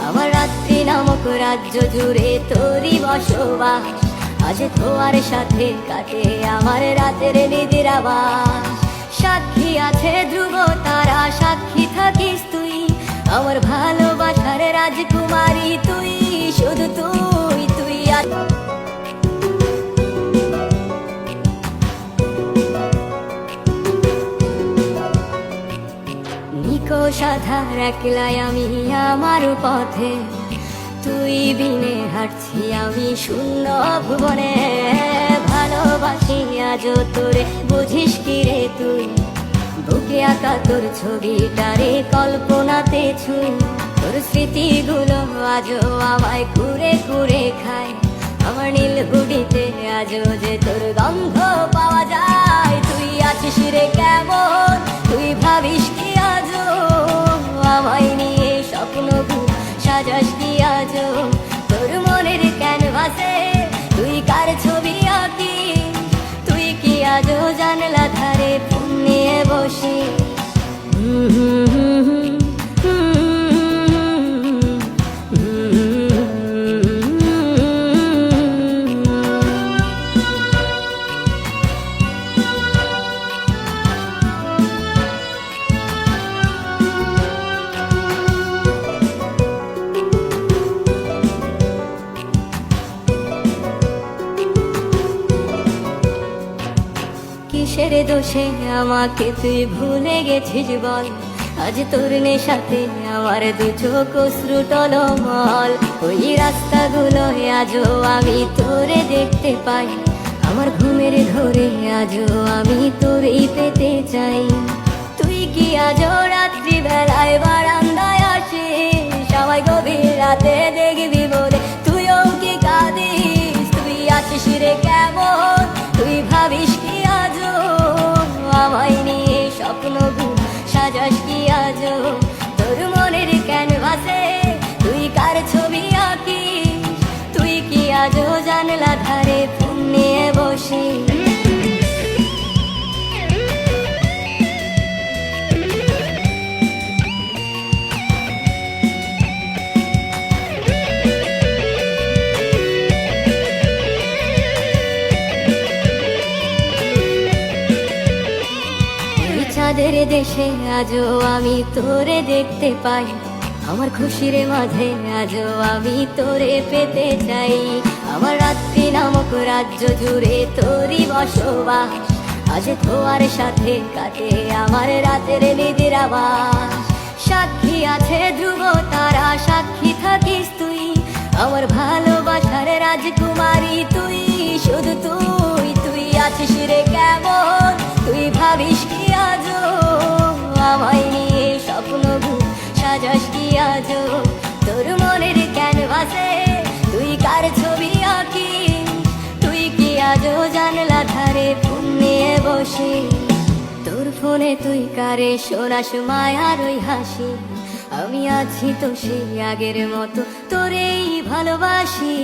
আমার রাত্রি নামক রাজ্য জুড়ে তোরই বসবাস। আজ তোমার সাথে কাটে আমার রাতের নিদ্রাবাস। সাক্ষী আছে ধ্রুব তারা, সাক্ষী থাকিস তুই, আমার ভালোবাসার রাজকুমারী তুই, শুধু তুই তুই। নিকষ আধার একলাই আমি আমার পথে, তুই বিনে হাঁটছি আমি শূন্য ভুবনে। ভালোবাসি আজ তোরে, বুঝিস কি রে তুই, বুকে আঁকা তোর ছবিটারে কল্পনাতে ছুঁই। তোর স্মৃতিগুলো আজও আমায় কুরে কুরে খায়, আমার নীল হুডিতে আজও যে তোর গন্ধ পাওয়া যায়। তুই আছিস রে কেমন, তুই ভাবিস কি আজও আমায় নিয়ে স্বপ্ন সাজাস কি আজও তোর মনের ক্যানভাসে, তুই কার ছবি আঁকি, তুই কি আজও জানলা ধারে ফোন নিয়ে বসি। কিসের দোষে আমাকে তুই ভুলে গেছিস বল, আজ তোর নেশাতে আমার দু চোখ অশ্রু টলমল। ওই রাস্তাগুলো আজও আমি তোরে দেখতে পাই, আমার ঘুমের ঘরে আজও আমি তোরেই পেতে চাই। তুই কি আজও রাত্রি বেলায় বারান্দায় আসিস, সবাই গভীর রাতে দেখবি বলে তুইও কি কাঁদিস। তুই আছিস রে কেমন, তুই ভাবিস কি আজও আমায় নিয়ে স্বপ্ন সাজাস কি আজও তোর মনের ক্যানভাসে, তুই কার ছবি আঁকিস, তুই কি আজও জানলা ধারে ফোন নিয়ে বসি। চাঁদের দেশে আজও আমি তোরে দেখতে পাই, আমার খুশির মাঝে আজও আমি তোরে পেতে চাই। আমার রাত্রি নামক রাজ্য জুড়ে তোরই বসবাস, আজ তোমার সাথে কাটে আমার রাতের নিদ্রাবাস। সাক্ষী আছে ধ্রুব তারা, সাক্ষী থাকিস তুই, আমার ভালোবাসার রাজকুমারী তুই, শুধু তুই তুই। আছিস রে কেমন, তুই ভাবিস কি আজও আমায় নিয়ে স্বপ্ন সাজাস কি আজও তোর মনের ক্যানভাসে, তুই কার ছবি আঁকি, তুই কি আজও জানলা ধারে ফোন নিয়ে বসি। তোর ফোনে তুই কারে শোনাস মায়ার ওই হাসি, আমি আছি তো সেই আগের মতো তোরেই ভালোবাসি।